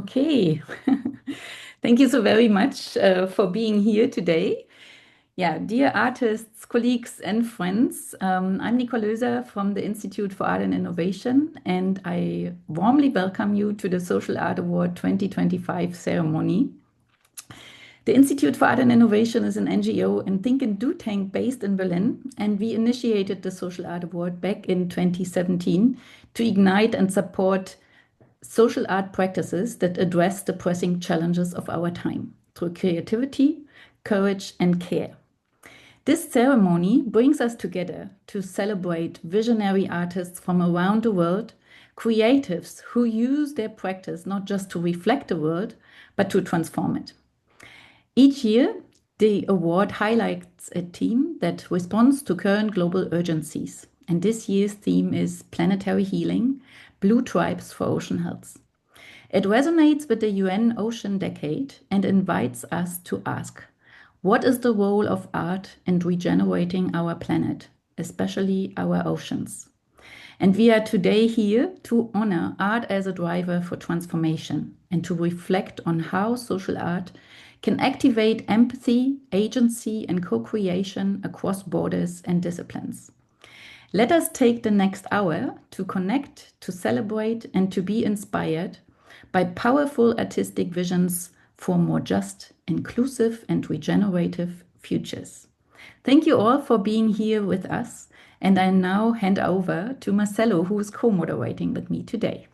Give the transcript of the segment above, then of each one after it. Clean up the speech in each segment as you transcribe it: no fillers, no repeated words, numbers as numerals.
Okay. Thank you so very much for being here today. Yeah, dear artists, colleagues, and friends, I'm Nicole Loeser from the Institute for Art and Innovation, and I warmly welcome you to the Social Art Award 2025 ceremony. The Institute for Art and Innovation is an NGO and think and do tank based in Berlin, and we initiated the Social Art Award back in 2017 to ignite and support social art practices that address the pressing challenges of our time through creativity, courage, and care. This ceremony brings us together to celebrate visionary artists from around the world, creatives who use their practice not just to reflect the world, but to transform it. Each year, the award highlights a theme that responds to current global urgencies. And this year's theme is Planetary Healing, Blue Tribes for Ocean Health. It resonates with the UN Ocean Decade and invites us to ask, what is the role of art in regenerating our planet, especially our oceans? And we are today here to honor art as a driver for transformation and to reflect on how social art can activate empathy, agency, and co-creation across borders and disciplines. Let us take the next hour to connect, to celebrate, and to be inspired by powerful artistic visions for more just, inclusive, and regenerative futures. Thank you all for being here with us, and I now hand over to Marcelo, who is co-moderating with me today.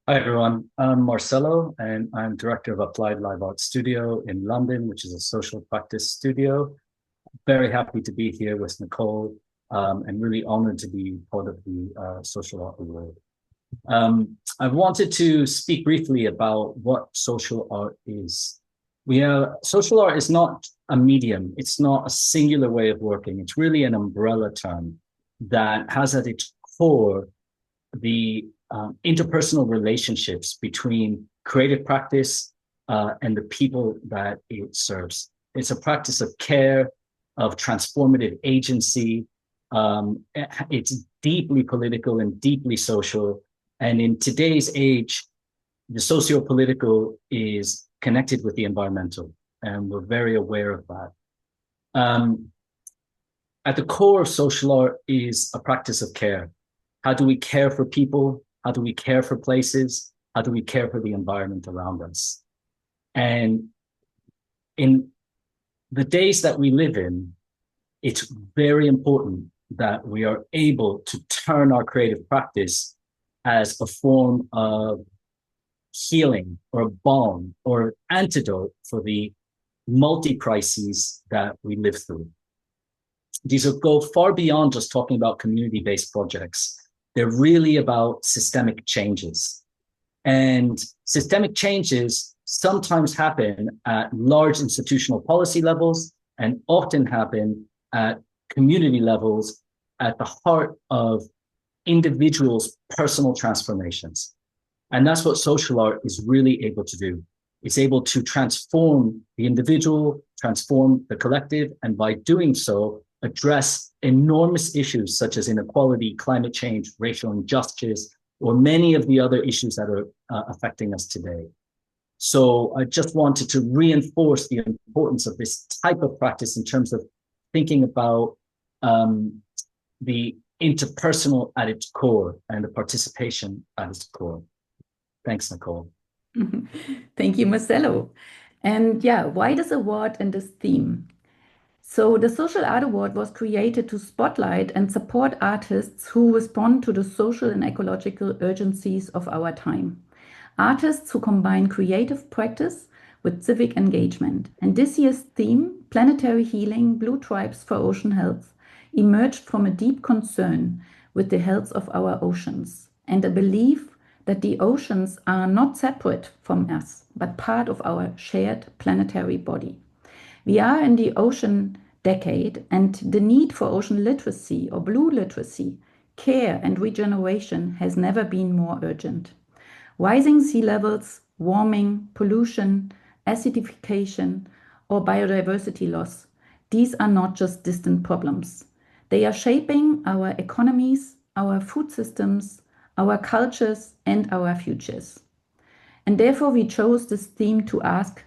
Hi, everyone. I'm Marcelo, and I'm director of Applied Live Art Studio in London, which is a social practice studio. Very happy to be here with Nicole and really honored to be part of the Social Art Award. I wanted to speak briefly about what social art is. Social art is not a medium. It's not a singular way of working. It's really an umbrella term that has at its core the interpersonal relationships between creative practice and the people that it serves. It's a practice of care, of transformative agency. It's deeply political and deeply social. And in today's age, the socio-political is connected with the environmental, and we're very aware of that. At the core of social art is a practice of care. How do we care for people? How do we care for places? How do we care for the environment around us? And in the days that we live in, it's very important that we are able to turn our creative practice as a form of healing or a balm or antidote for the multi-crises that we live through. These go far beyond just talking about community-based projects. They're really about systemic changes. And systemic changes sometimes happen at large institutional policy levels and often happen at community levels at the heart of individuals' personal transformations. And that's what social art is really able to do. It's able to transform the individual, transform the collective, and by doing so, address enormous issues such as inequality, climate change, racial injustice, or many of the other issues that are affecting us today. So I just wanted to reinforce the importance of this type of practice in terms of thinking about the interpersonal at its core and the participation at its core. Thanks, Nicole. Thank you, Marcelo. And yeah, why this award and this theme? So the Social Art Award was created to spotlight and support artists who respond to the social and ecological urgencies of our time. Artists who combine creative practice with civic engagement. And this year's theme, Planetary Healing, Blue Tribes for Ocean Health, emerged from a deep concern with the health of our oceans and a belief that the oceans are not separate from us, but part of our shared planetary body. We are in the ocean decade, and the need for ocean literacy or blue literacy, care and regeneration has never been more urgent. Rising sea levels, warming, pollution, acidification, or biodiversity loss, these are not just distant problems. They are shaping our economies, our food systems, our cultures, and our futures. And therefore, we chose this theme to ask,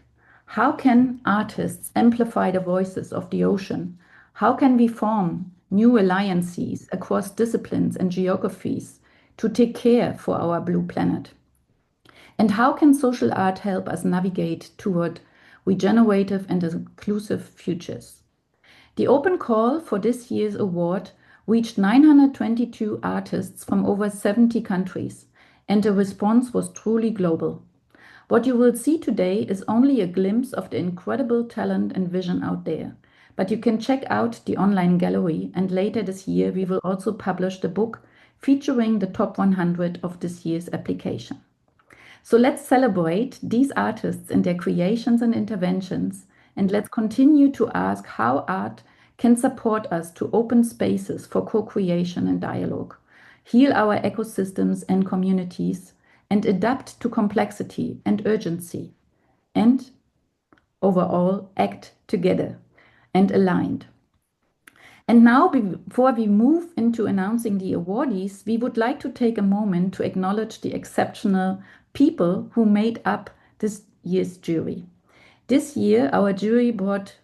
how can artists amplify the voices of the ocean? How can we form new alliances across disciplines and geographies to take care for our blue planet? And how can social art help us navigate toward regenerative and inclusive futures? The open call for this year's award reached 922 artists from over 70 countries, and the response was truly global. What you will see today is only a glimpse of the incredible talent and vision out there. But you can check out the online gallery, and later this year we will also publish the book featuring the top 100 of this year's application. So let's celebrate these artists and their creations and interventions, and let's continue to ask how art can support us to open spaces for co-creation and dialogue, heal our ecosystems and communities, and adapt to complexity and urgency, and overall act together and aligned. And now, before we move into announcing the awardees, we would like to take a moment to acknowledge the exceptional people who made up this year's jury. This year, our jury brought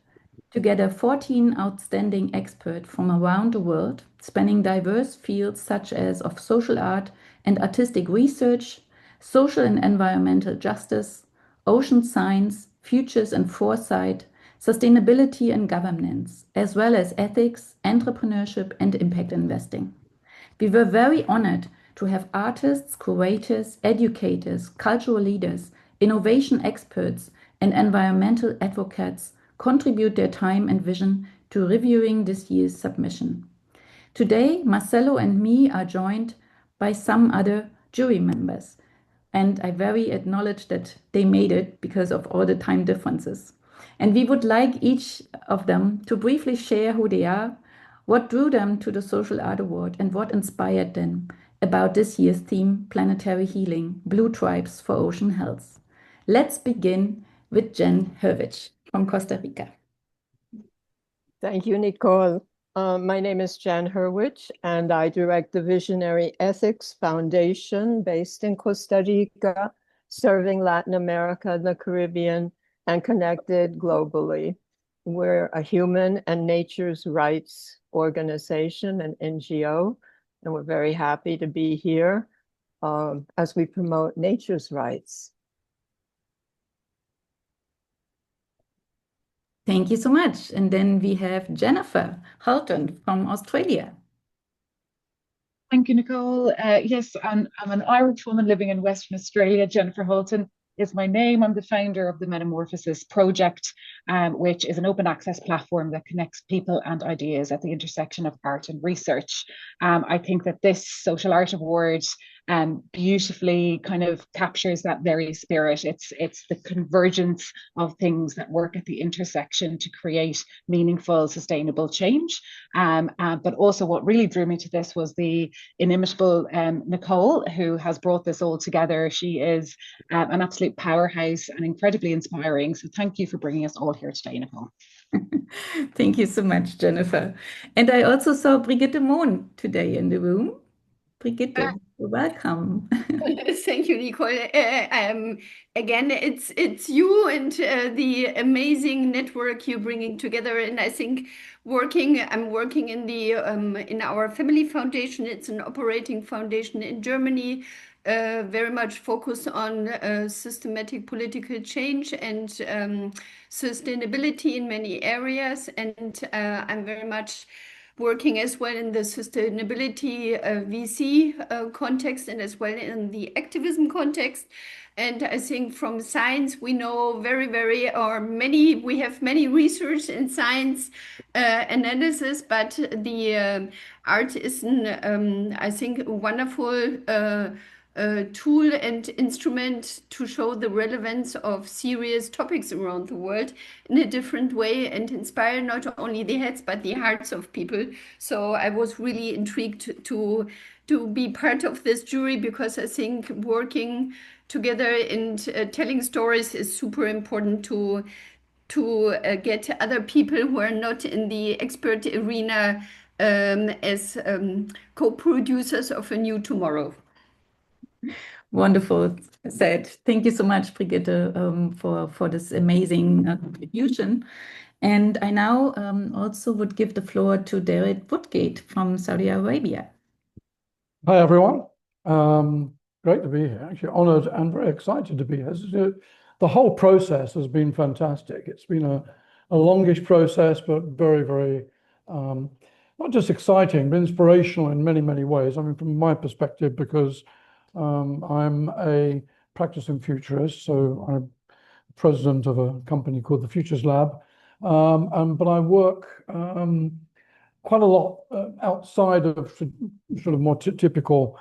together 14 outstanding experts from around the world, spanning diverse fields such as of social art and artistic research, social and environmental justice, ocean science, futures and foresight, sustainability and governance, as well as ethics, entrepreneurship, and impact investing. We were very honored to have artists, curators, educators, cultural leaders, innovation experts, and environmental advocates contribute their time and vision to reviewing this year's submission. Today, Marcelo and me are joined by some other jury members, and I very acknowledge that they made it because of all the time differences. And we would like each of them to briefly share who they are, what drew them to the Social Art Award, and what inspired them about this year's theme, Planetary Healing, Blue Tribes for Ocean Health. Let's begin with Jen Hurwitz from Costa Rica. Thank you, Nicole. My name is Jan Hurwitz, and I direct the Visionary Ethics Foundation based in Costa Rica, serving Latin America, the Caribbean, and connected globally. We're a human and nature's rights organization, an NGO, and we're very happy to be here as we promote nature's rights. Thank you so much. And then we have Jennifer Halton from Australia. Thank you, Nicole. Yes, I'm an Irish woman living in Western Australia. Jennifer Holton is my name. I'm the founder of the Metamorphosis Project, which is an open access platform that connects people and ideas at the intersection of art and research. I think that this Social Art Award beautifully kind of captures that very spirit. It's the convergence of things that work at the intersection to create meaningful, sustainable change. But also what really drew me to this was the inimitable Nicole, who has brought this all together. She is an absolute powerhouse and incredibly inspiring. So thank you for bringing us all here today, Nicole. Thank you so much, Jennifer. And I also saw Brigitte Mohn today in the room. Brigitte, welcome. Thank you, Nicole. Again, it's you and the amazing network you're bringing together. And I think I'm working in the in our family foundation. It's an operating foundation in Germany, very much focused on systematic political change and sustainability in many areas. And I'm very much working as well in the sustainability VC context and as well in the activism context. And I think from science, we know we have many research in science analysis, but the art is, I think, a wonderful tool and instrument to show the relevance of serious topics around the world in a different way and inspire not only the heads but the hearts of people. So I was really intrigued to be part of this jury because I think working together and telling stories is super important to get other people who are not in the expert arena as co-producers of a new tomorrow. Wonderful said. Thank you so much, Brigitte, for this amazing contribution. And I now also would give the floor to David Woodgate from Saudi Arabia. Hi, everyone. Great to be here. Actually, honored and very excited to be here. The whole process has been fantastic. It's been a longish process, but very, very not just exciting, but inspirational in many, many ways. I mean, from my perspective, because I'm a practicing futurist, so I'm president of a company called the Futures Lab, but I work quite a lot outside of sort of more typical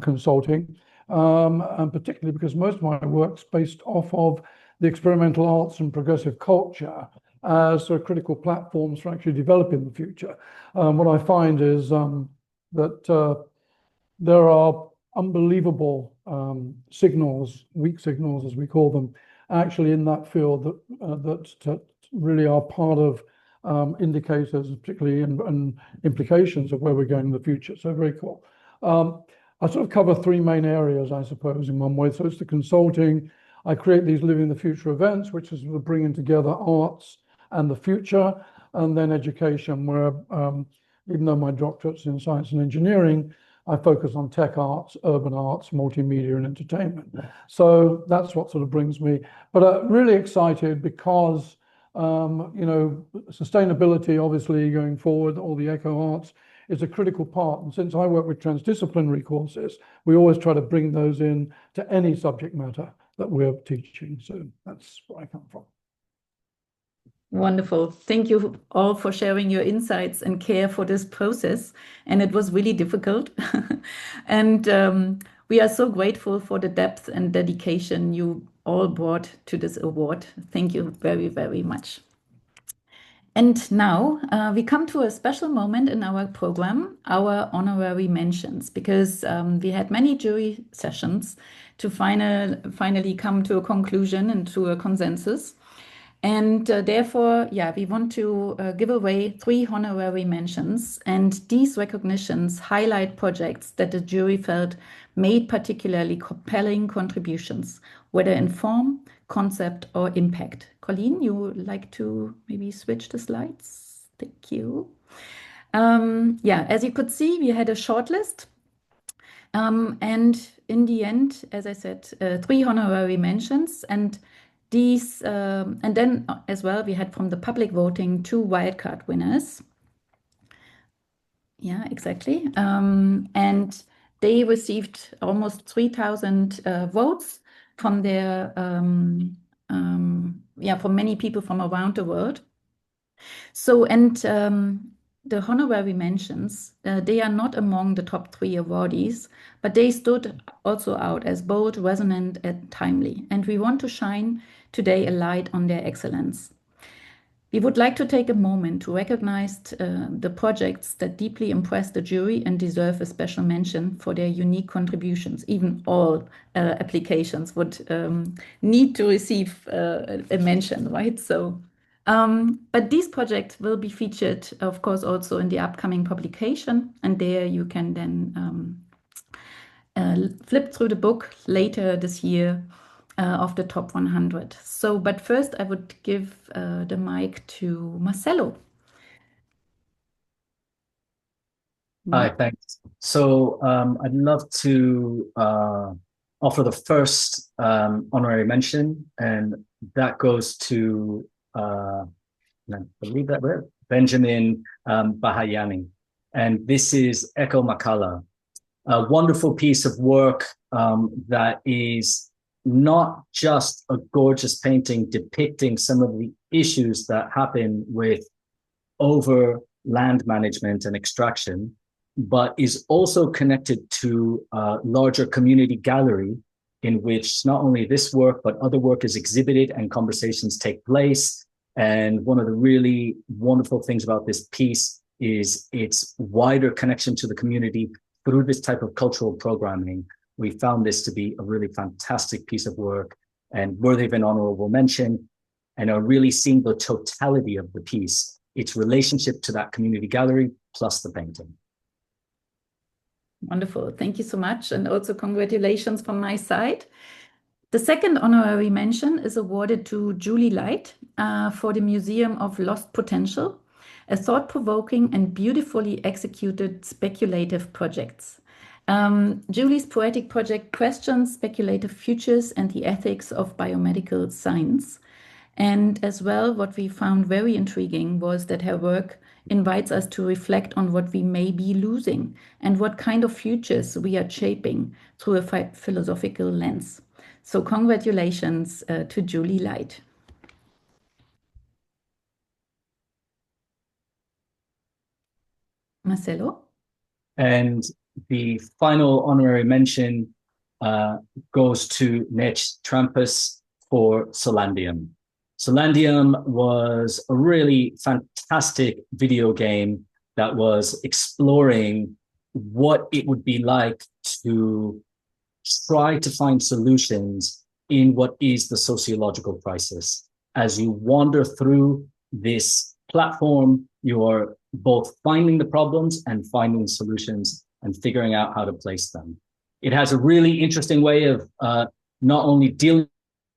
consulting, and particularly because most of my work's based off of the experimental arts and progressive culture as sort of critical platforms for actually developing the future. What I find is that there are unbelievable signals, weak signals as we call them, actually in that field that really are part of indicators, particularly and implications of where we're going in the future. So very cool. I sort of cover three main areas, I suppose, in one way. So it's the consulting. I create these Living the Future events, which is bringing together arts and the future, and then education, where even though my doctorate's in science and engineering, I focus on tech arts, urban arts, multimedia, and entertainment. So that's what sort of brings me. But really excited because sustainability, obviously, going forward, all the eco arts is a critical part. And since I work with transdisciplinary courses, we always try to bring those in to any subject matter that we're teaching. So that's where I come from. Wonderful. Thank you all for sharing your insights and care for this process. And it was really difficult. And we are so grateful for the depth and dedication you all brought to this award. Thank you very, very much. And now we come to a special moment in our program, our honorary mentions, because we had many jury sessions to finally come to a conclusion and to a consensus. And therefore, we want to give away 3 honorary mentions. And these recognitions highlight projects that the jury felt made particularly compelling contributions, whether in form, concept, or impact. Colleen, you would like to maybe switch the slides? Thank you. As you could see, we had a short list. And in the end, as I said, 3 honorary mentions. And these, and then as well, we had from the public voting 2 wildcard winners. Yeah, exactly. And they received almost 3,000 votes from their, from many people from around the world. So, and the honorary mentions, they are not among the top 3 awardees, but they stood also out as bold, resonant, and timely. And we want to shine today a light on their excellence. We would like to take a moment to recognize the projects that deeply impressed the jury and deserve a special mention for their unique contributions. Even all applications would need to receive a mention, right? So, but these projects will be featured, of course, also in the upcoming publication, and there you can then flip through the book later this year of the top 100. So, but first I would give the mic to Marcelo. Hi, thanks. So I'd love to offer the first honorary mention, and that goes to, I believe that word, Benjamin Bahayani. And this is Echo Makala, a wonderful piece of work that is not just a gorgeous painting depicting some of the issues that happen with over land management and extraction, but is also connected to a larger community gallery in which not only this work, but other work is exhibited and conversations take place. And one of the really wonderful things about this piece is its wider connection to the community through this type of cultural programming. We found this to be a really fantastic piece of work and worthy of an honorable mention, and are really seeing the totality of the piece, its relationship to that community gallery plus the painting. Wonderful. Thank you so much. And also congratulations from my side. The second honorary mention is awarded to Julie Light for the Museum of Lost Potential, a thought-provoking and beautifully executed speculative projects. Julie's poetic project questions speculative futures and the ethics of biomedical science. And as well, what we found very intriguing was that her work invites us to reflect on what we may be losing and what kind of futures we are shaping through a philosophical lens. So congratulations to Julie Light. Marcelo? And the final honorary mention goes to Nech Trampus for Solandium. Solandium was a really fantastic video game that was exploring what it would be like to try to find solutions in what is the sociological crisis. As you wander through this platform, you are both finding the problems and finding solutions and figuring out how to place them. It has a really interesting way of not only dealing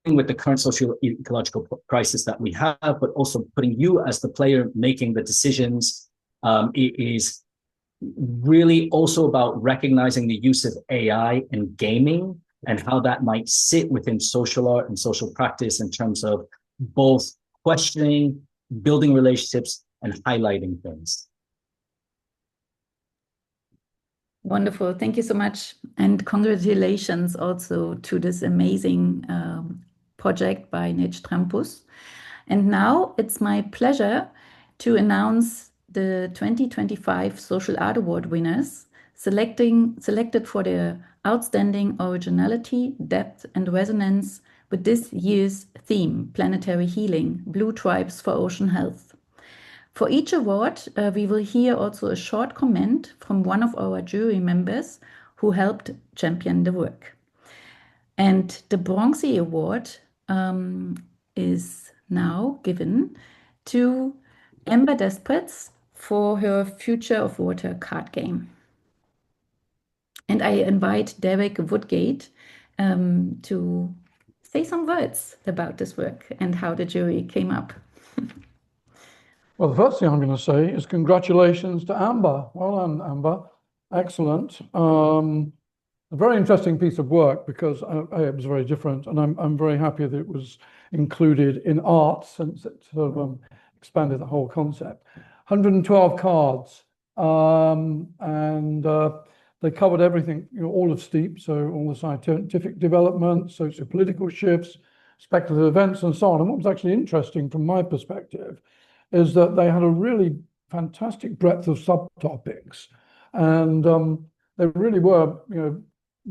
with the current socio-ecological crisis that we have, but also putting you as the player making the decisions. It is really also about recognizing the use of AI and gaming and how that might sit within social art and social practice in terms of both questioning, building relationships, and highlighting things. Wonderful. Thank you so much. And congratulations also to this amazing project by Nech Trampus. And now it's my pleasure to announce the 2025 Social Art Award winners, selected for their outstanding originality, depth, and resonance with this year's theme, Planetary Healing, Blue Tribes for Ocean Health. For each award, we will hear also a short comment from one of our jury members who helped champion the work. And the Bronze Award is now given to Amber Despots for her Future of Water card game. And I invite Derek Woodgate to say some words about this work and how the jury came up. Well, the first thing I'm going to say is congratulations to Amber. Well done, Amber. Excellent. A very interesting piece of work because it was very different, and I'm very happy that it was included in art since it sort of expanded the whole concept. 112 cards, and they covered everything, all of STEEP, so all the scientific development, socio-political shifts, speculative events, and so on. And what was actually interesting from my perspective is that they had a really fantastic breadth of subtopics, and they really were,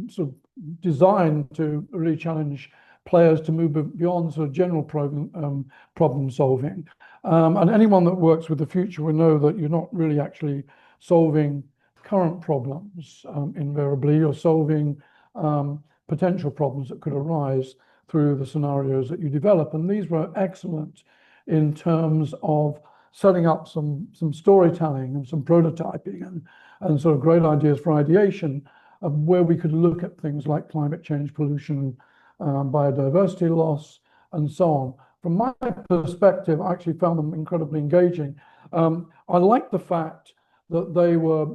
sort of designed to really challenge players to move beyond sort of general problem solving. And anyone that works with the future will know that you're not really actually solving current problems invariably. You're solving potential problems that could arise through the scenarios that you develop. And these were excellent in terms of setting up some storytelling and some prototyping and sort of great ideas for ideation of where we could look at things like climate change, pollution, biodiversity loss, and so on. From my perspective, I actually found them incredibly engaging. I like the fact that they were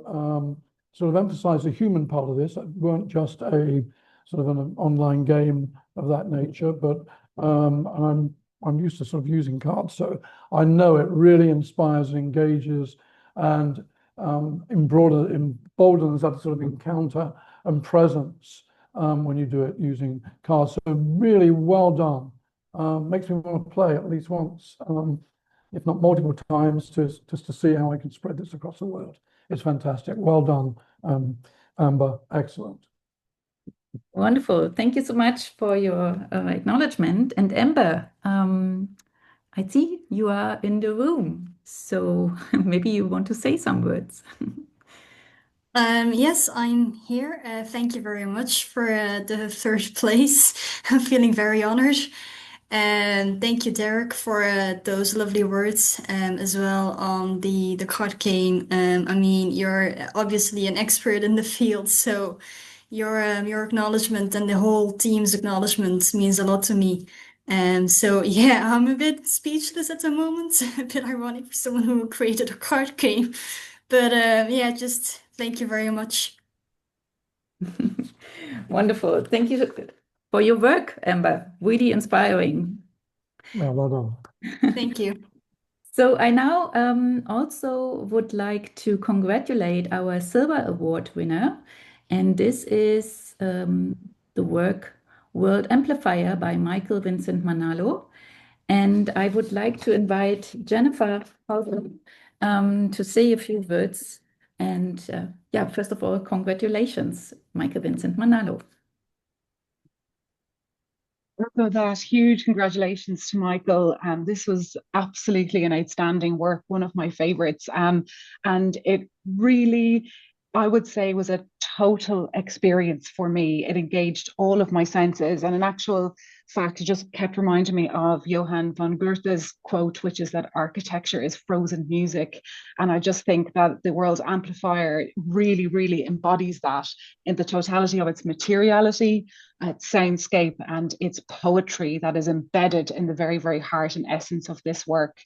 sort of emphasized the human part of this. It weren't just a sort of an online game of that nature, but I'm used to sort of using cards, so I know it really inspires and engages and emboldens that sort of encounter and presence when you do it using cards. So really well done. Makes me want to play at least once, if not multiple times, just to see how I can spread this across the world. It's fantastic. Well done, Amber. Excellent. Wonderful. Thank you so much for your acknowledgement. And Amber, I see you are in the room, so maybe you want to say some words. Yes, I'm here. Thank you very much for the third place. I'm feeling very honored. And thank you, Derek, for those lovely words as well on the card game. I mean, you're obviously an expert in the field, so your acknowledgement and the whole team's acknowledgement means a lot to me. So yeah, I'm a bit speechless at the moment, a bit ironic for someone who created a card game. But yeah, just thank you very much. Wonderful. Thank you for your work, Amber. Really inspiring. Yeah, well done. Thank you. So I now also would like to congratulate our Silver Award winner. And this is the work World Amplifier by Michael Vincent Manalo. And I would like to invite Jennifer Hauser to say a few words. And yeah, first of all, congratulations, Michael Vincent Manalo. So that huge congratulations to Michael. This was absolutely an outstanding work, one of my favorites. And it really, I would say, was a total experience for me. It engaged all of my senses. And in actual fact, it just kept reminding me of Johann von Goethe's quote, which is that architecture is frozen music. And I just think that the World Amplifier really, really embodies that in the totality of its materiality, its soundscape, and its poetry that is embedded in the very, very heart and essence of this work.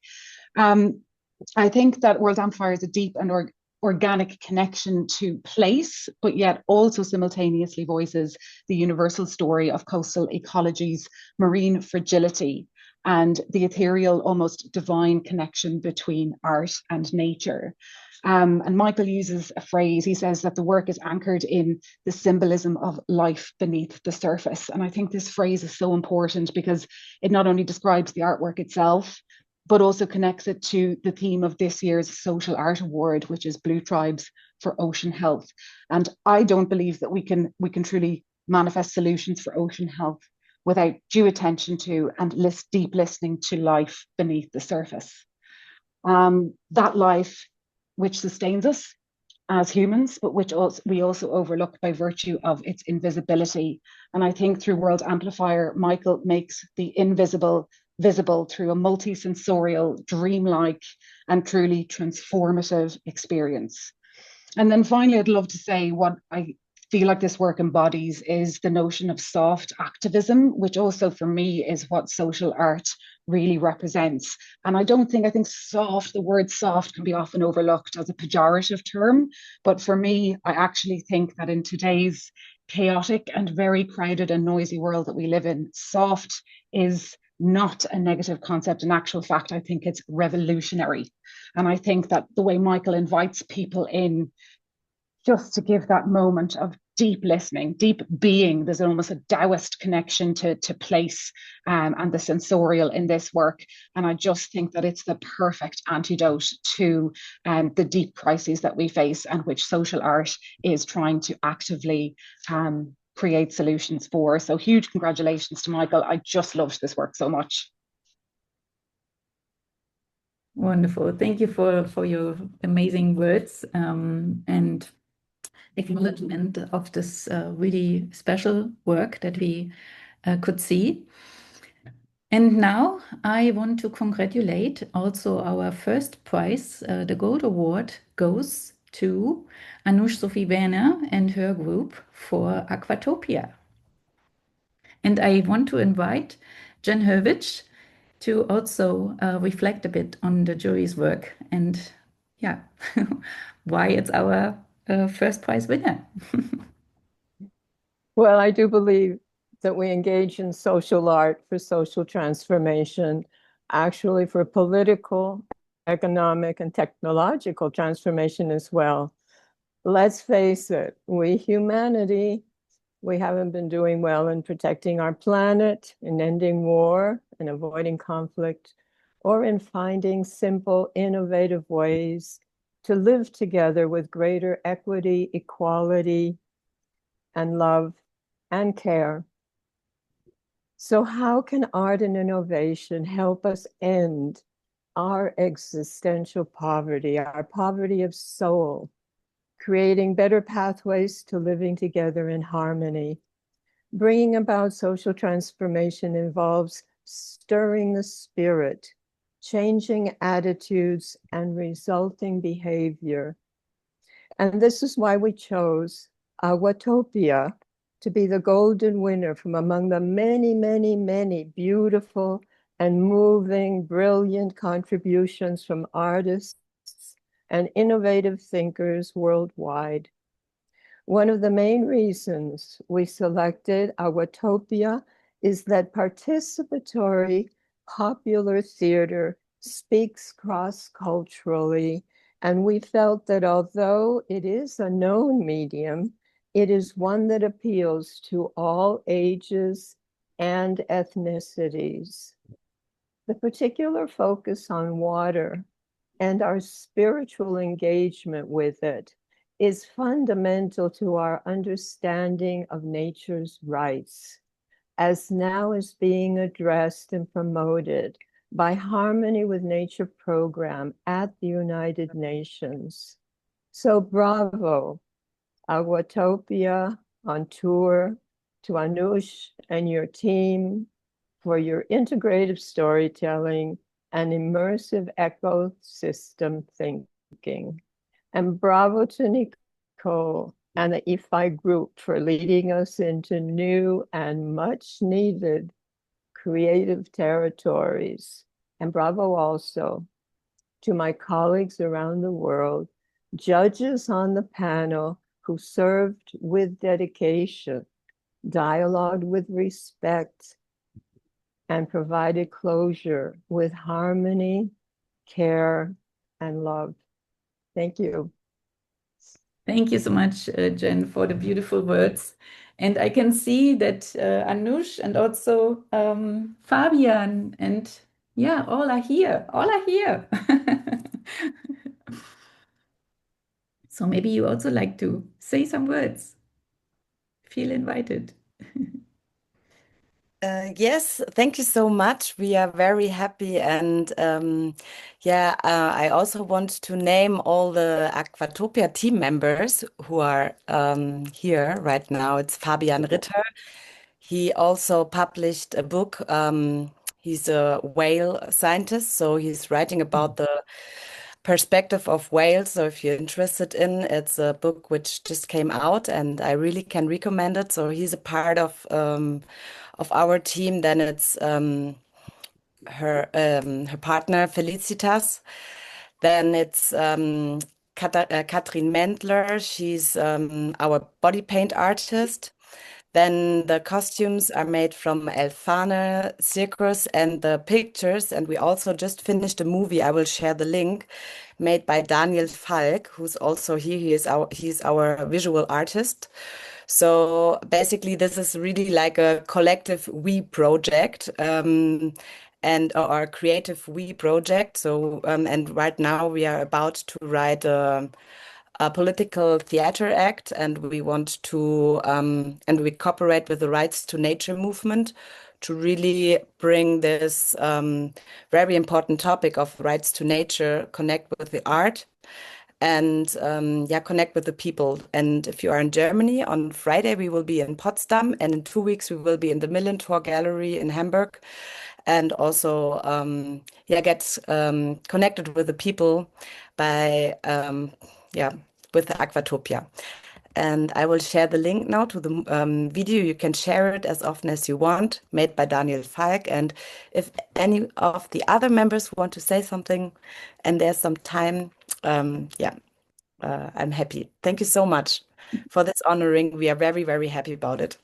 I think that World Amplifier is a deep and organic connection to place, but yet also simultaneously voices the universal story of coastal ecologies, marine fragility, and the ethereal, almost divine connection between art and nature. And Michael uses a phrase, he says that the work is anchored in the symbolism of life beneath the surface. And I think this phrase is so important because it not only describes the artwork itself, but also connects it to the theme of this year's Social Art Award, which is Blue Tribes for Ocean Health. And I don't believe that we can truly manifest solutions for ocean health without due attention to and deep listening to life beneath the surface. That life which sustains us as humans, but which we also overlook by virtue of its invisibility. And I think through World Amplifier, Michael makes the invisible visible through a multisensorial, dreamlike, and truly transformative experience. And then finally, I'd love to say what I feel like this work embodies is the notion of soft activism, which also for me is what social art really represents. And I think soft, the word soft can be often overlooked as a pejorative term. But for me, I actually think that in today's chaotic and very crowded and noisy world that we live in, soft is not a negative concept. In actual fact, I think it's revolutionary. And I think that the way Michael invites people in just to give that moment of deep listening, deep being, there's almost a Taoist connection to place and the sensorial in this work. And I just think that it's the perfect antidote to the deep crises that we face and which social art is trying to actively create solutions for. So huge congratulations to Michael. I just loved this work so much. Wonderful. Thank you for your amazing words and acknowledgement of this really special work that we could see. And now I want to congratulate also our first prize. The Gold Award goes to Anush Sophie Werner and her group for Aquatopia. And I want to invite Jen Hurwitz to also reflect a bit on the jury's work and yeah, why it's our first prize winner. Well, I do believe that we engage in social art for social transformation, actually for political, economic, and technological transformation as well. Let's face it, humanity, we haven't been doing well in protecting our planet, in ending war, and avoiding conflict, or in finding simple, innovative ways to live together with greater equity, equality, and love and care. So how can art and innovation help us end our existential poverty, our poverty of soul, creating better pathways to living together in harmony? Bringing about social transformation involves stirring the spirit, changing attitudes, and resulting behavior. And this is why we chose Awatopia to be the golden winner from among the many, many, many beautiful and moving, brilliant contributions from artists and innovative thinkers worldwide. One of the main reasons we selected Awatopia is that participatory popular theater speaks cross-culturally, and we felt that although it is a known medium, it is one that appeals to all ages and ethnicities. The particular focus on water and our spiritual engagement with it is fundamental to our understanding of nature's rights, as now is being addressed and promoted by Harmony with Nature program at the United Nations. So bravo, Awatopia on tour, to Anush and your team for your integrative storytelling and immersive ecosystem thinking. And bravo to Nicole and the IFAI group for leading us into new and much needed creative territories. And bravo also to my colleagues around the world, judges on the panel who served with dedication, dialogued with respect, and provided closure with harmony, care, and love. Thank you. Thank you so much, Jen, for the beautiful words. And I can see that Anush and also Fabian and yeah, all are here. All are here. So maybe you also like to say some words. Feel invited. Yes, thank you so much. We are very happy. And I also want to name all the Aquatopia team members who are here right now. It's Fabian Ritter. He also published a book. He's a whale scientist, so he's writing about the perspective of whales. So if you're interested in, it's a book which just came out, and I really can recommend it. So he's a part of our team. Then it's her partner Felicitas. Then it's Katrin Mendler. She's our body paint artist. Then the costumes are made from Elfane Circus and the pictures. And we also just finished a movie. I will share the link, made by Daniel Falk, who's also here. He's our visual artist. So basically, this is really like a collective we project. And our creative we project. So and right now we are about to write a political theater act, and we want to and we cooperate with the Rights to Nature movement to really bring this very important topic of rights to nature, connect with the art, and connect with the people. And if you are in Germany, on Friday we will be in Potsdam, and in 2 weeks we will be in the Millentor Gallery in Hamburg, and also get connected with the people by with the Aquatopia. And I will share the link now to the video. You can share it as often as you want, made by Daniel Falk. And if any of the other members want to say something and there's some time, I'm happy. Thank you so much for this honoring. We are very, very happy about it.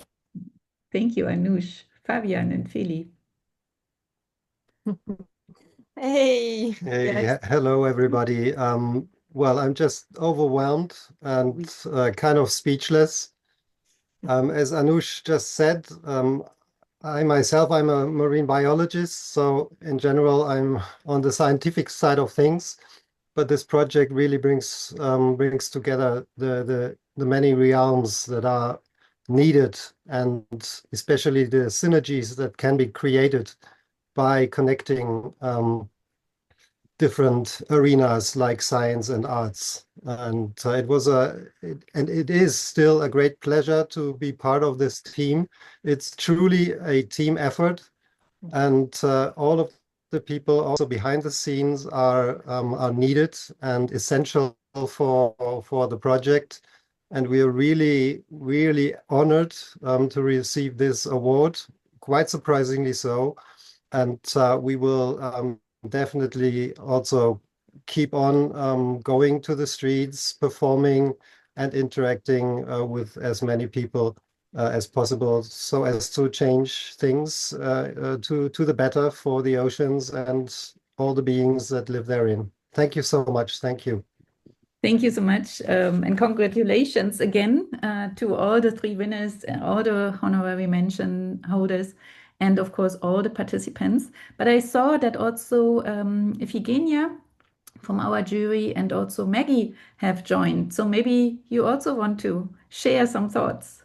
Thank you, Anush, Fabian, and Feli. Hey. Hey, hello, everybody. Well, I'm just overwhelmed and kind of speechless. As Anush just said, I'm a marine biologist, so in general, I'm on the scientific side of things. But this project really brings together the many realms that are needed, and especially the synergies that can be created by connecting different arenas like science and arts. And it is still a great pleasure to be part of this team. It's truly a team effort. And all of the people also behind the scenes are needed and essential for the project. And we are really, really honored to receive this award, quite surprisingly so. And we will definitely also keep on going to the streets, performing and interacting with as many people as possible, so as to change things to the better for the oceans and all the beings that live therein. Thank you so much. Thank you. Thank you so much. And congratulations again to all the 3 winners, all the honorary mention holders, and of course, all the participants. But I saw that also Iphigenia from our jury and also Maggie have joined. So maybe you also want to share some thoughts.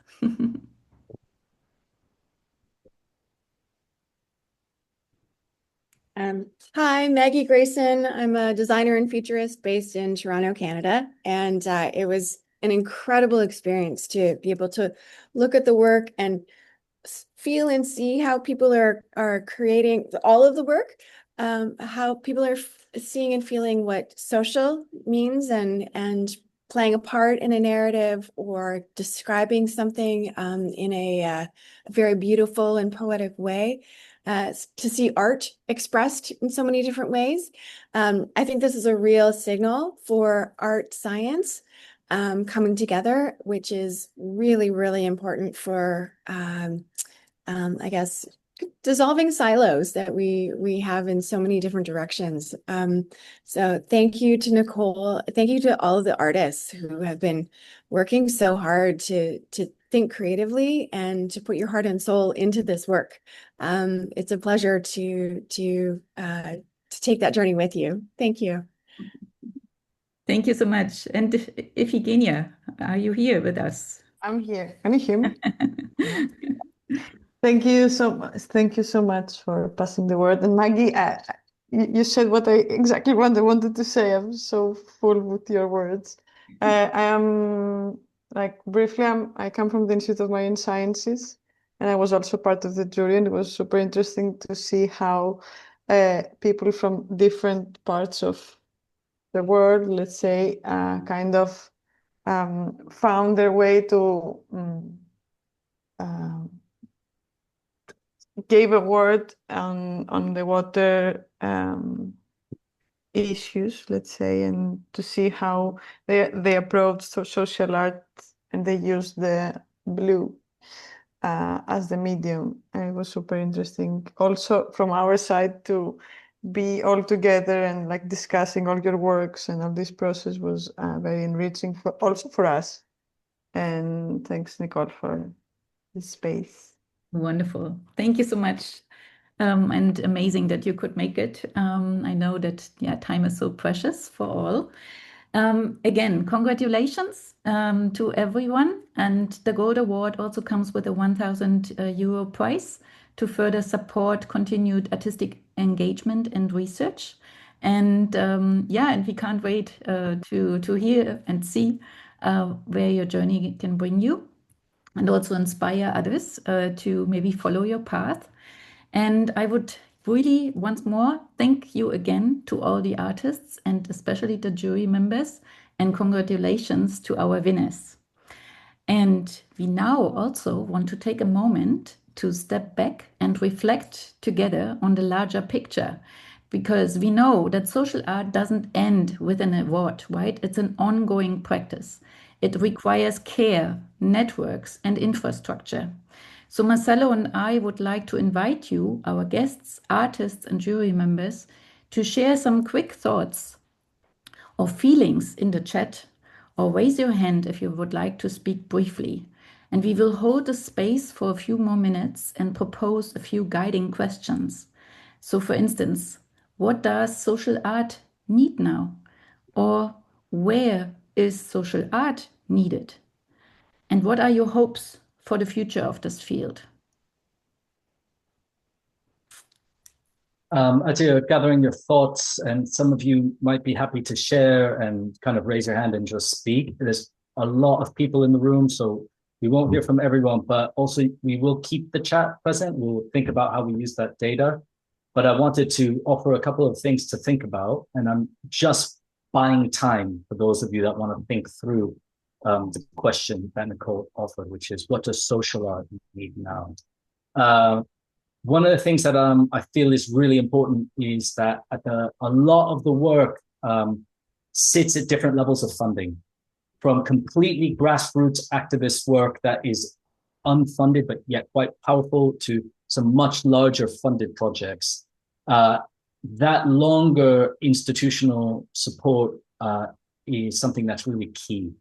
Hi, Maggie Grayson. I'm a designer and futurist based in Toronto, Canada. And it was an incredible experience to be able to look at the work and feel and see how people are creating all of the work, how people are seeing and feeling what social means and playing a part in a narrative or describing something in a very beautiful and poetic way. To see art expressed in so many different ways. I think this is a real signal for art science coming together, which is really, really important for, I guess, dissolving silos that we have in so many different directions. So thank you to Nicole. Thank you to all of the artists who have been working so hard to think creatively and to put your heart and soul into this work. It's a pleasure to take that journey with you. Thank you. Thank you so much. And Iphigenia, are you here with us? I'm here. Can you hear me? Thank you so much. Thank you so much for passing the word. And Maggie, you said what exactly what I wanted to say. I'm so full with your words. I am briefly. I come from the Institute of Marine Sciences, and I was also part of the jury. And it was super interesting to see how people from different parts of the world, let's say, kind of found their way to. Gave a word on the water issues, let's say, and to see how they approach social art and they use the blue as the medium. And it was super interesting. Also, from our side, to be all together and like discussing all your works and all this process was very enriching also for us. And thanks, Nicole, for this space. Wonderful. Thank you so much. And amazing that you could make it. I know that time is so precious for all. Again, congratulations to everyone. And the Gold Award also comes with a 1,000 euro prize to further support continued artistic engagement and research. And and we can't wait to hear and see where your journey can bring you, and also inspire others to maybe follow your path. And I would really once more thank you again to all the artists and especially the jury members, and congratulations to our winners. And we now also want to take a moment to step back and reflect together on the larger picture, because we know that social art doesn't end with an award, right? It's an ongoing practice. It requires care, networks, and infrastructure. So Marcelo and I would like to invite you, our guests, artists, and jury members, to share some quick thoughts or feelings in the chat, or raise your hand if you would like to speak briefly. And we will hold the space for a few more minutes and propose a few guiding questions. So for instance, what does social art need now? Or where is social art needed? And what are your hopes for the future of this field? As you're gathering your thoughts, and some of you might be happy to share and kind of raise your hand and just speak. There's a lot of people in the room, so We won't hear from everyone, but also we will keep the chat present. We'll think about how we use that data. But I wanted to offer a couple of things to think about, and I'm just buying time for those of you that want to think through the question that Nicole offered, which is, what does social art need now? One of the things that I feel is really important is that a lot of the work sits at different levels of funding, from completely grassroots activist work that is unfunded but yet quite powerful to some much larger funded projects. That longer institutional support is something that's really key.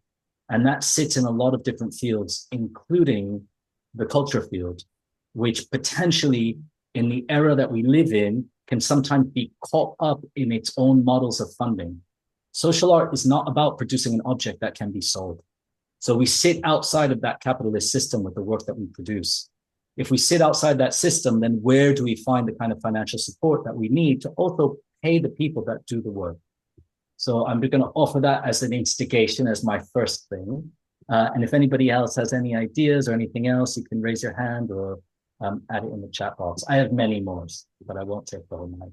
And that sits in a lot of different fields, including the culture field, which potentially in the era that we live in can sometimes be caught up in its own models of funding. Social art is not about producing an object that can be sold. So we sit outside of that capitalist system with the work that we produce. If we sit outside that system, then where do we find the kind of financial support that we need to also pay the people that do the work? So I'm going to offer that as an instigation, as my first thing. And if anybody else has any ideas or anything else, you can raise your hand or add it in the chat box. I have many more, but I won't take the whole night.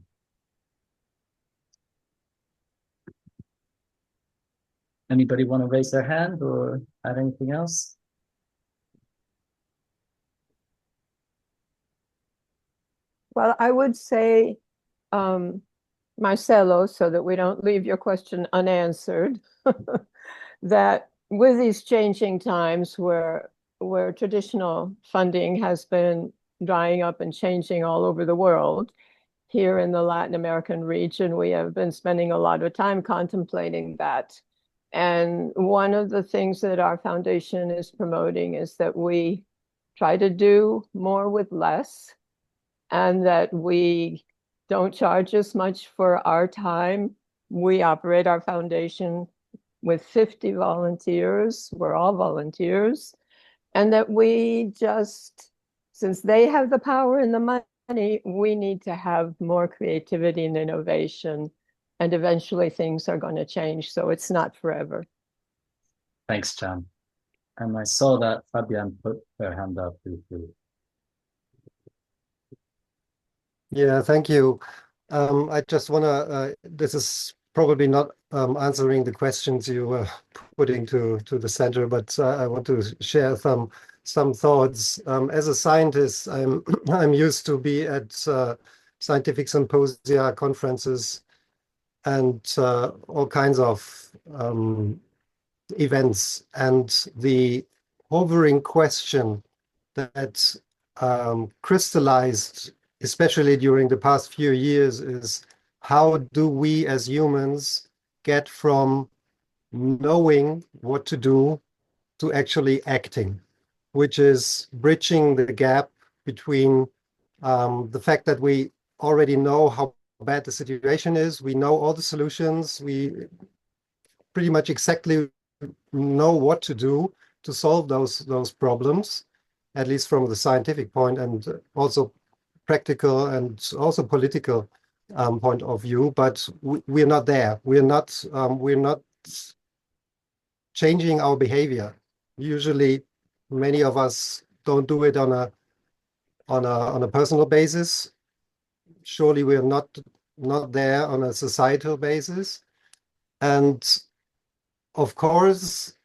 Anybody want to raise their hand or add anything else? Well, I would say, Marcelo, so that we don't leave your question unanswered, that with these changing times where traditional funding has been drying up and changing all over the world, here in the Latin American region, we have been spending a lot of time contemplating that. And one of the things that our foundation is promoting is that we try to do more with less, and that we don't charge as much for our time. We operate our foundation with 50 volunteers. We're all volunteers. And that we just, since they have the power and the money, we need to have more creativity and innovation. And eventually things are going to change. So it's not forever. Thanks, Jan. And I saw that Fabian put her hand up briefly. Yeah, thank you. I just want to, this is probably not answering the questions you were putting to the center, but I want to share some thoughts. As a scientist, I'm used to be at scientific symposia, conferences, and all kinds of events. And the hovering question that crystallized, especially during the past few years, is how do we as humans get from knowing what to do to actually acting, which is bridging the gap between the fact that we already know how bad the situation is, we know all the solutions, we pretty much exactly know what to do to solve those problems, at least from the scientific point and also practical and also political point of view, but we're not there. We're not changing our behavior. Usually, many of us don't do it on a personal basis. Surely, we're not there on a societal basis, and of course,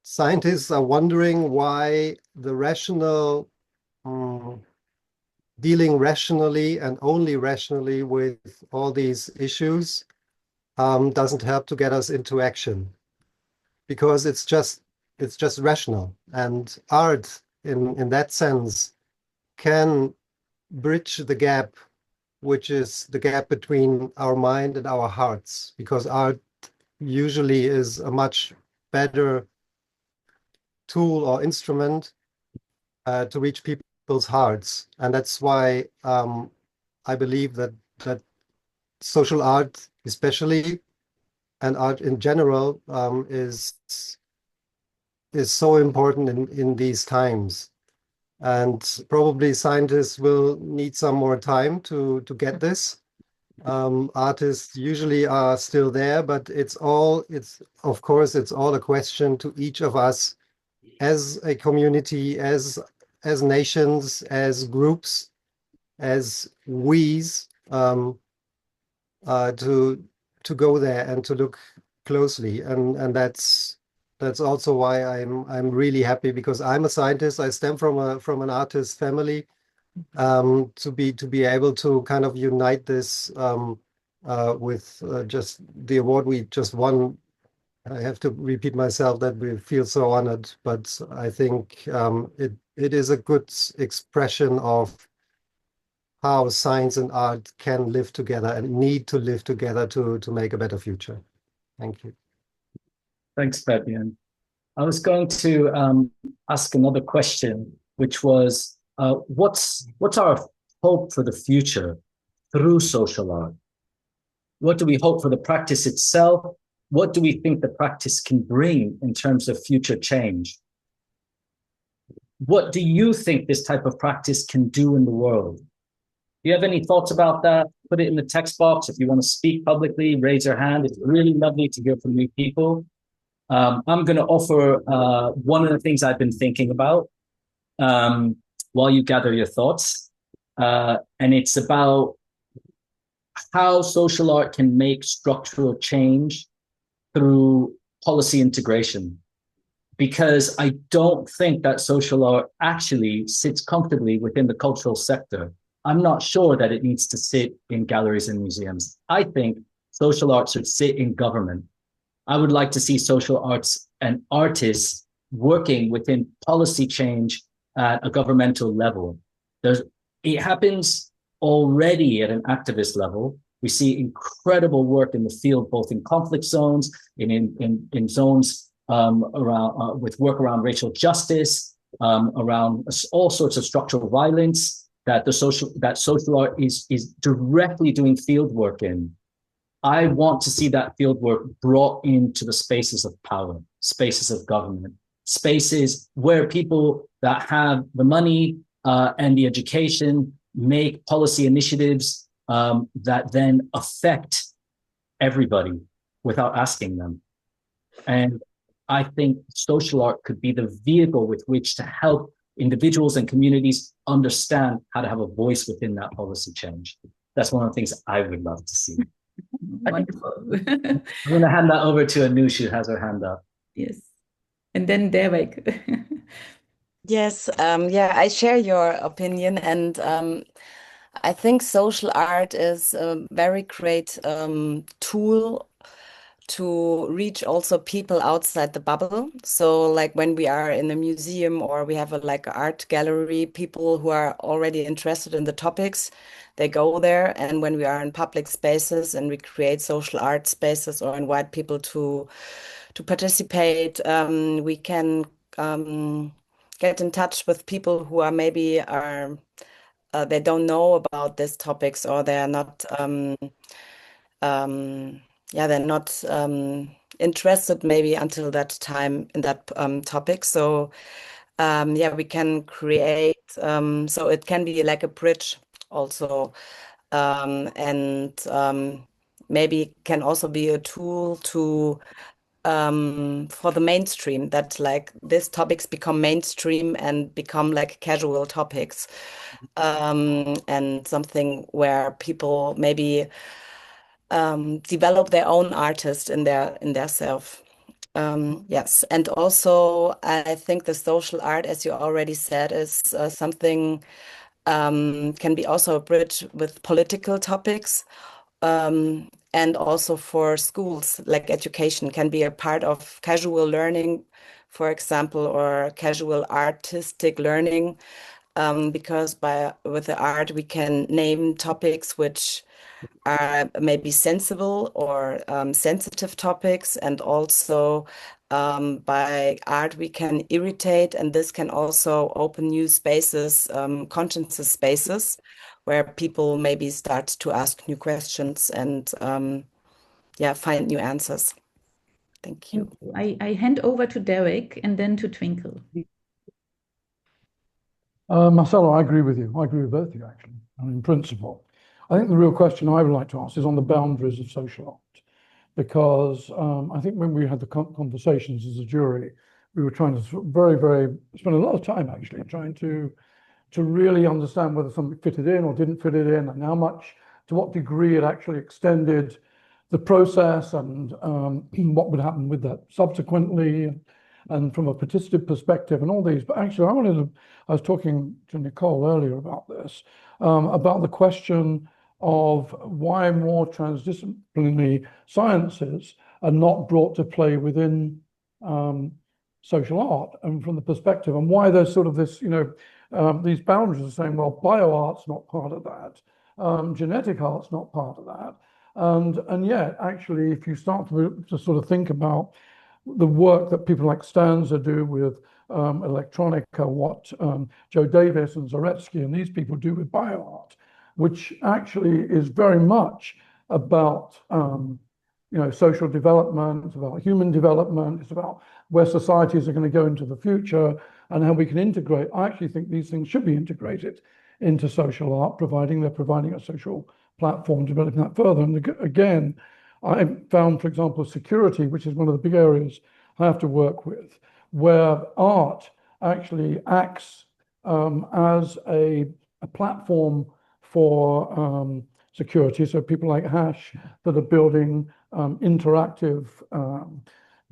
scientists are wondering why the rational dealing rationally and only rationally with all these issues doesn't help to get us into action, because it's just rational, and art in that sense can bridge the gap, which is the gap between our mind and our hearts, because art usually is a much better tool or instrument to reach people's hearts. And that's why I believe that social art especially, and art in general, is so important in these times. And probably scientists will need some more time to get this. Artists usually are still there, but of course it's all a question to each of us as a community, as nations, as groups, as we's, to go there and to look closely, and that's also why I'm really happy, because I'm a scientist. I stem from an artist family, to be able to kind of unite this with just the award we just won. I have to repeat myself that we feel so honored, but I think it is a good expression of how science and art can live together and need to live together to make a better future. Thank you. Thanks, Fabian. I was going to ask another question, which was, what's our hope for the future through social art? What do we hope for the practice itself? What do we think the practice can bring in terms of future change? What do you think this type of practice can do in the world? Do you have any thoughts about that? Put it in the text box. If you want to speak publicly, raise your hand. It's really lovely to hear from new people. I'm going to offer one of the things I've been thinking about while you gather your thoughts. And it's about how social art can make structural change through policy integration. Because I don't think that social art actually sits comfortably within the cultural sector. I'm not sure that it needs to sit in galleries and museums. I think social art should sit in government. I would like to see social arts and artists working within policy change at a governmental level. It happens already at an activist level. We see incredible work in the field, both in conflict zones, in zones around with work around racial justice, around all sorts of structural violence that social art is directly doing field work in. I want to see that field work brought into the spaces of power, spaces of government, spaces where people that have the money and the education make policy initiatives that then affect everybody without asking them. And I think social art could be the vehicle with which to help individuals and communities understand how to have a voice within that policy change. That's one of the things I would love to see. Wonderful. I'm going to hand that over to Anush, who has her hand up. Yes. And then Derek. Yes, yeah, I share your opinion, and I think social art is a very great tool to reach also people outside the bubble. So like when we are in a museum or we have a like art gallery, people who are already interested in the topics, they go there. And when we are in public spaces and we create social art spaces or invite people to participate, we can get in touch with people who are maybe they don't know about these topics, or they're not yeah, they're not interested maybe until that time in that topic. So yeah, we can create, so it can be like a bridge also, and maybe can also be a tool to for the mainstream, that like these topics become mainstream and become like casual topics, and something where people maybe develop their own artist in their self. Yes, and also I think the social art, as you already said, is something can be also a bridge with political topics, and also for schools, like education can be a part of casual learning, for example, or casual artistic learning, because with the art we can name topics which are maybe sensible or sensitive topics, and also by art we can irritate, and this can also open new spaces, conscious spaces, where people maybe start to ask new questions and yeah, find new answers. Thank you. I hand over to Derek and then to Twinkle. Marcelo, I agree with you. I agree with both of you, actually, and in principle. I think the real question I would like to ask is on the boundaries of social art, because I think when we had the conversations as a jury, we were trying to spend a lot of time actually trying to really understand whether something fitted in or didn't fit it in, and how much, to what degree it actually extended the process, and what would happen with that subsequently, and from a participative perspective and all these. But actually, I was talking to Nicole earlier about this, about the question of why more transdisciplinary sciences are not brought to play within social art, and from the perspective, and why there's sort of this, these boundaries are saying, well, bioart's not part of that, genetic art's not part of that. And yet, actually, if you start to sort of think about the work that people like Stanza do with electronica, what Joe Davis and Zaretsky and these people do with bioart, which actually is very much about social development, it's about human development, it's about where societies are going to go into the future and how we can integrate. I actually think these things should be integrated into social art, providing they're providing a social platform, developing that further. And again, I found, for example, security, which is one of the big areas I have to work with, where art actually acts as a platform for security. So people like Hash that are building interactive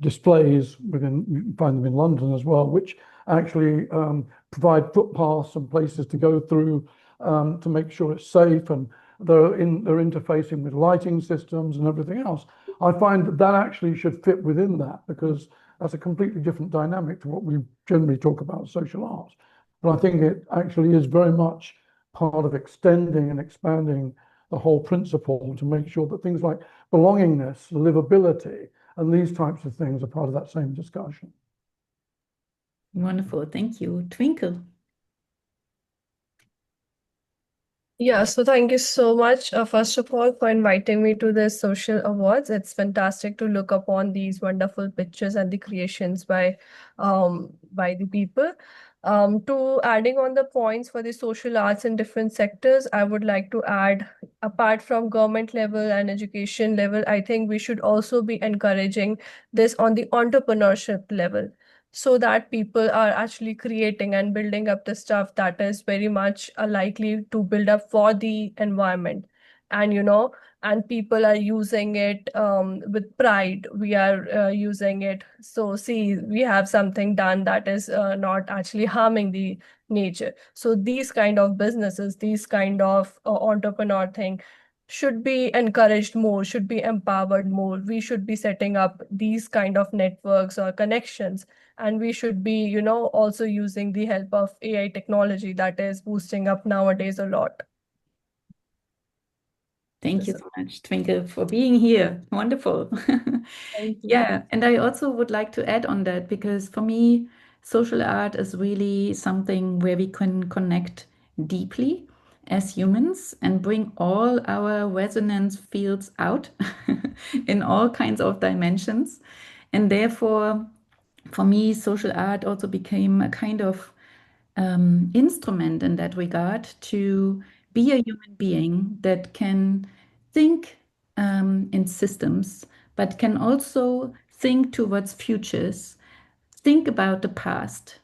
displays within, you can find them in London as well, which actually provide footpaths and places to go through to make sure it's safe, and they're interfacing with lighting systems and everything else. I find that actually should fit within that, because that's a completely different dynamic to what we generally talk about social art. But I think it actually is very much part of extending and expanding the whole principle to make sure that things like belongingness, livability, and these types of things are part of that same discussion. Wonderful, thank you. Twinkle. Yeah, so thank you so much, first of all, for inviting me to the social awards. It's fantastic to look upon these wonderful pictures and the creations by the people. To adding on the points for the social arts in different sectors, I would like to add, apart from government level and education level, I think we should also be encouraging this on the entrepreneurship level, so that people are actually creating and building up the stuff that is very much likely to build up for the environment. And and people are using it with pride. We are using it, so see, we have something done that is not actually harming the nature. So these kind of businesses, these kind of entrepreneur thing should be encouraged more, should be empowered more. We should be setting up these kind of networks or connections, and we should be also using the help of AI technology that is boosting up nowadays a lot. Thank you so much, Twinkle, for being here. Wonderful. Thank you. Yeah, and I also would like to add on that, because for me, social art is really something where we can connect deeply as humans and bring all our resonance fields out in all kinds of dimensions. And therefore, for me, social art also became a kind of instrument in that regard to be a human being that can think in systems, but can also think towards futures, think about the past,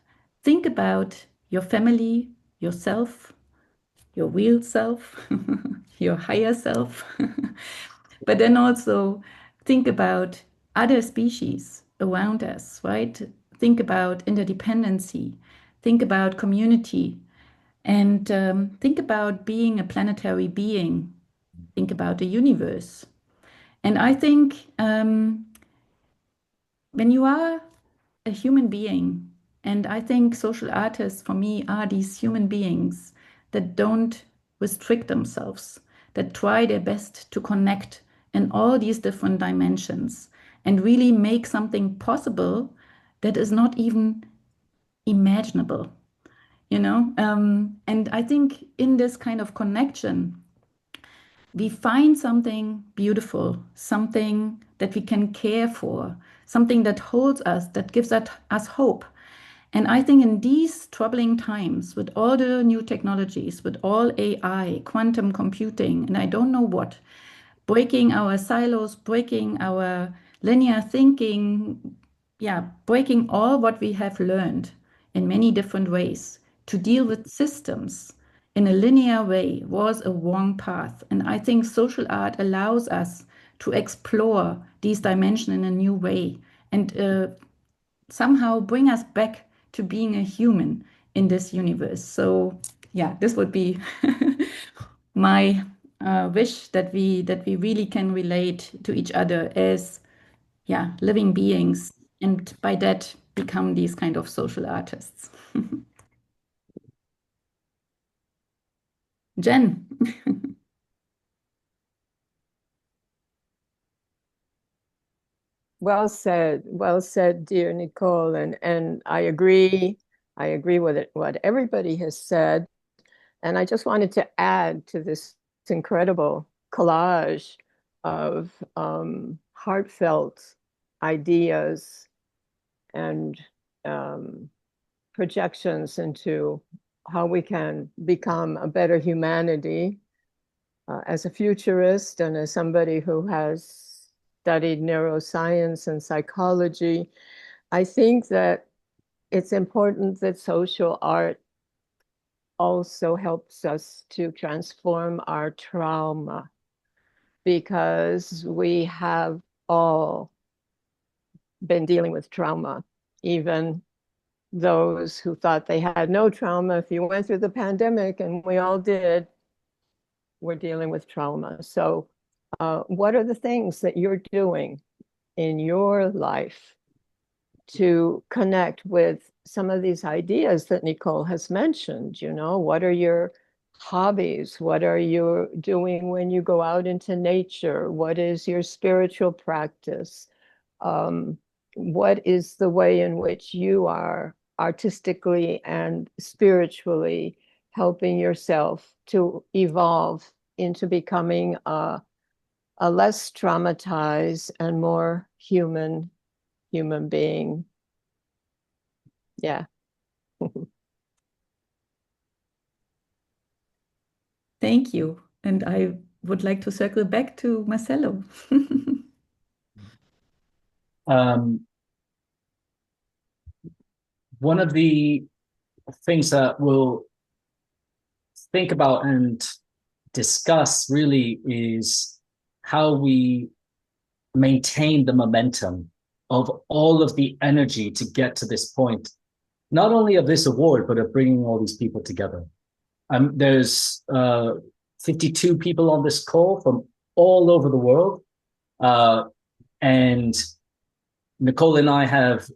think about your family, yourself, your real self, your higher self, but then also think about other species around us, right? Think about interdependency, think about community, and think about being a planetary being, think about the universe. And I think when you are a human being, and I think social artists for me are these human beings that don't restrict themselves, that try their best to connect in all these different dimensions and really make something possible that is not even imaginable, and I think in this kind of connection, we find something beautiful, something that we can care for, something that holds us, that gives us hope. And I think in these troubling times, with all the new technologies, with all AI, quantum computing, and I don't know what, breaking our silos, breaking our linear thinking, breaking all what we have learned in many different ways to deal with systems in a linear way was a wrong path. And I think social art allows us to explore these dimensions in a new way and somehow bring us back to being a human in this universe. So yeah, this would be my wish that we really can relate to each other as living beings, and by that become these kind of social artists. Jen. Well said, dear Nicole. And I agree with what everybody has said. And I just wanted to add to this incredible collage of heartfelt ideas and projections into how we can become a better humanity. As a futurist and as somebody who has studied neuroscience and psychology, I think that it's important that social art also helps us to transform our trauma, because we have all been dealing with trauma, even those who thought they had no trauma. If you went through the pandemic, and we all did, we're dealing with trauma. So what are the things that you're doing in your life to connect with some of these ideas that Nicole has mentioned? You know, what are your hobbies? What are you doing when you go out into nature? What is your spiritual practice? What is the way in which you are artistically and spiritually helping yourself to evolve into becoming a less traumatized and more human being? Yeah. Thank you. And I would like to circle back to Marcelo. One of the things that we'll think about and discuss really is how we maintain the momentum of all of the energy to get to this point, not only of this award, but of bringing all these people together. There's 52 people on this call from all over the world. And Nicole and I have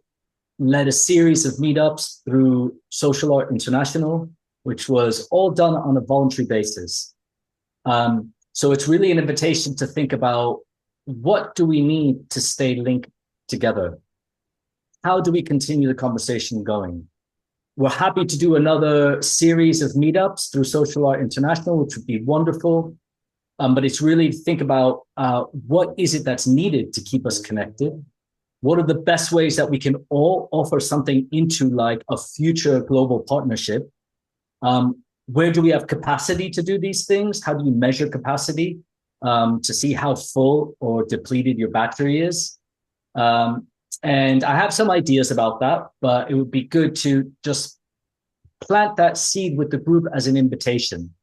led a series of meetups through Social Art International, which was all done on a voluntary basis. So it's really an invitation to think about, what do we need to stay linked together? How do we continue the conversation going? We're happy to do another series of meetups through Social Art International, which would be wonderful. But it's really to think about what is it that's needed to keep us connected? What are the best ways that we can all offer something into like a future global partnership? Where do we have capacity to do these things? How do you measure capacity to see how full or depleted your battery is? And I have some ideas about that, but it would be good to just plant that seed with the group as an invitation.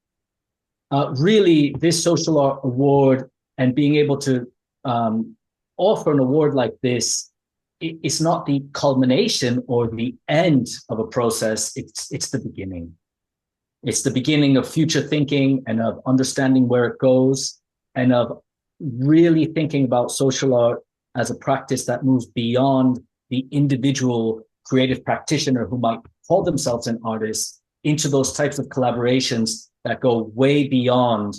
Really, this Social Art Award and being able to offer an award like this, it's not the culmination or the end of a process. It's the beginning. It's the beginning of future thinking and of understanding where it goes, and of really thinking about social art as a practice that moves beyond the individual creative practitioner who might call themselves an artist into those types of collaborations that go way beyond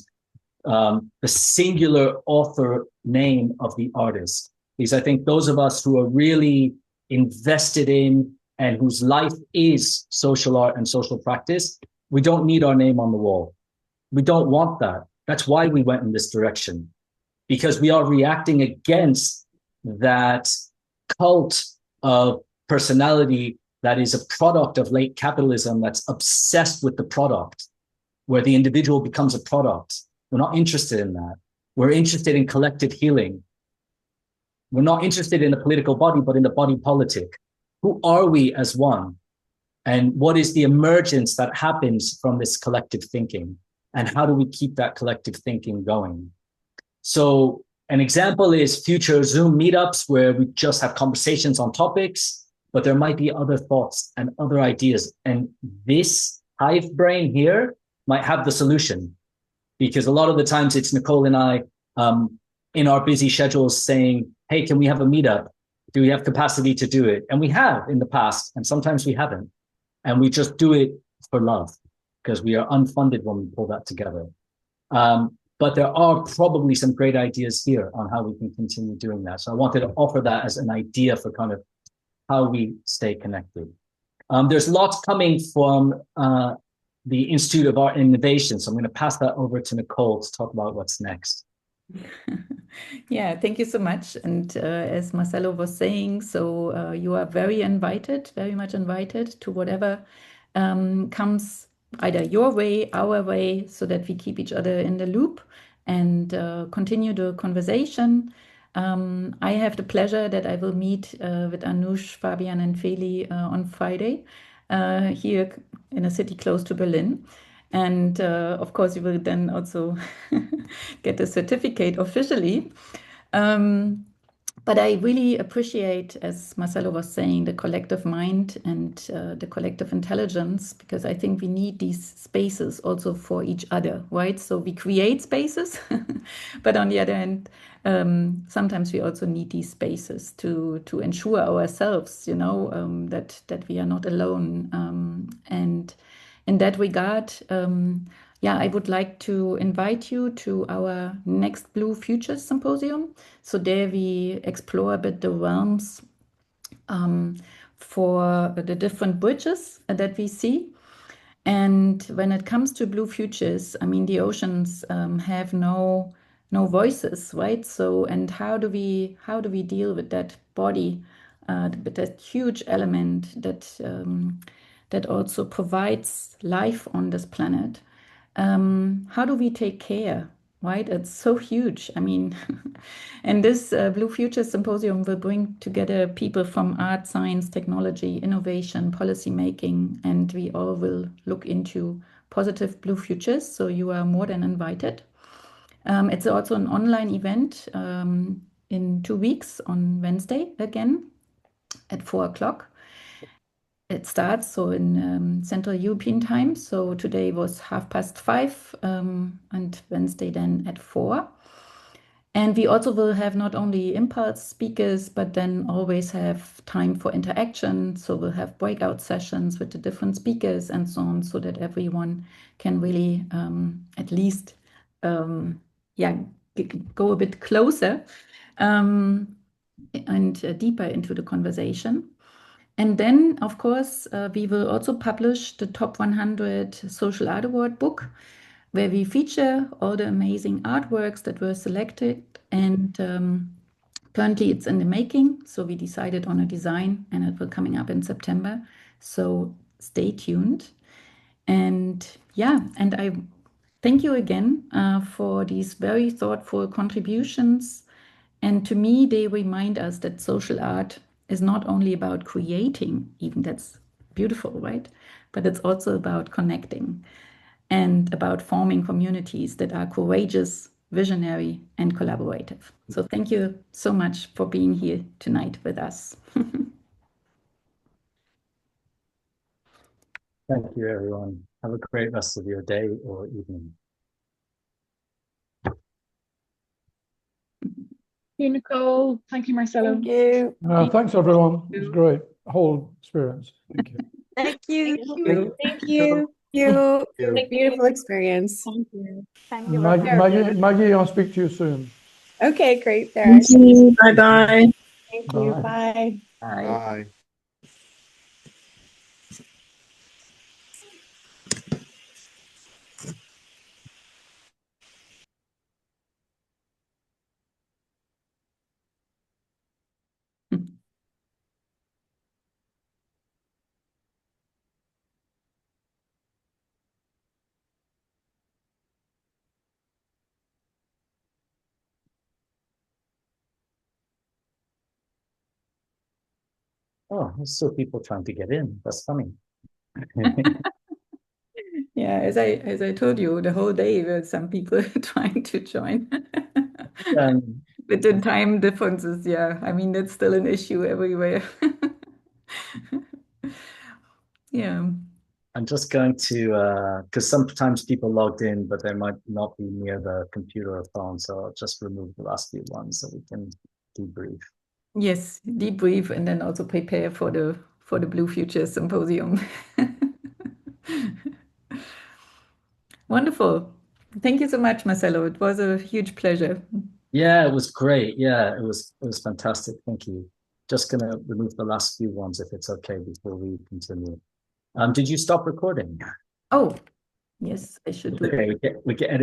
the singular author name of the artist. Because I think those of us who are really invested in and whose life is social art and social practice, we don't need our name on the wall. We don't want that. That's why we went in this direction, because we are reacting against that cult of personality that is a product of late capitalism, that's obsessed with the product, where the individual becomes a product. We're not interested in that. We're interested in collective healing. We're not interested in the political body, but in the body politic. Who are we as one? And what is the emergence that happens from this collective thinking? And how do we keep that collective thinking going? So an example is future Zoom meetups where we just have conversations on topics, but there might be other thoughts and other ideas. And this hive brain here might have the solution, because a lot of the times it's Nicole and I in our busy schedules saying, hey, can we have a meetup? Do we have capacity to do it? And we have in the past, and sometimes we haven't. And we just do it for love because we are unfunded when we pull that together. But there are probably some great ideas here on how we can continue doing that. So I wanted to offer that as an idea for kind of how we stay connected. There's lots coming from the Institute of Art and Innovation. So I'm going to pass that over to Nicole to talk about what's next. Yeah, thank you so much. And as Marcelo was saying, so you are very invited, very much invited to whatever comes either your way, our way, so that we keep each other in the loop and continue the conversation. I have the pleasure that I will meet with Anush, Fabian, and Feli on Friday here in a city close to Berlin. And of course, you will then also get a certificate officially. But I really appreciate, as Marcelo was saying, the collective mind and the collective intelligence, because I think we need these spaces also for each other, right? So we create spaces, but on the other hand, sometimes we also need these spaces to ensure ourselves, that we are not alone. And in that regard, yeah, I would like to invite you to our next Blue Futures Symposium. So there we explore a bit the realms for the different bridges that we see. And when it comes to blue futures, I mean, the oceans have no voices, right? So, and how do we deal with that body, with that huge element that also provides life on this planet? How do we take care, right? It's so huge. I mean, and this Blue Future Symposium will bring together people from art, science, technology, innovation, policy making, and we all will look into positive blue futures. So you are more than invited. It's also an online event in 2 weeks on Wednesday again at 4 o'clock. It starts so in Central European time. So today was 5:30, and Wednesday then at 4. And we also will have not only impulse speakers, but then always have time for interaction. So we'll have breakout sessions with the different speakers and so on, so that everyone can really at least yeah, go a bit closer and deeper into the conversation. And then, of course, we will also publish the Top 100 Social Art Award book, where we feature all the amazing artworks that were selected. And currently it's in the making. So we decided on a design and it will coming up in September. So stay tuned. And yeah, and I thank you again for these very thoughtful contributions. And to me, they remind us that social art is not only about creating, even that's beautiful, right? But it's also about connecting and about forming communities that are courageous, visionary, and collaborative. So thank you so much for being here tonight with us. Thank you, everyone. Have a great rest of your day or evening. Thank you, Nicole. Thank you, Marcelo. Thank you. Thanks, everyone. It was great. Whole experience. Thank you. Thank you. Thank you. You. you. Beautiful experience. Thank you. Thank you. Maggie, I'll speak to you soon. Okay, great. There. Thank you. Bye-bye. Thank you. Bye. Bye. Bye. Oh, there's still people trying to get in. That's funny. Yeah, as I told you, the whole day there were some people trying to join. But the time differences, yeah, I mean, that's still an issue everywhere. Yeah. I'm just going to, because sometimes people logged in, but they might not be near the computer or phone. So I'll just remove the last few ones so we can debrief. Yes, debrief and then also prepare for the Blue Future Symposium. Wonderful. Thank you so much, Marcelo. It was a huge pleasure. Yeah, it was great. Yeah, it was fantastic. Thank you. Just gonna remove the last few ones if it's okay before we continue. Did you stop recording? Oh, yes, I should do it. Okay, we get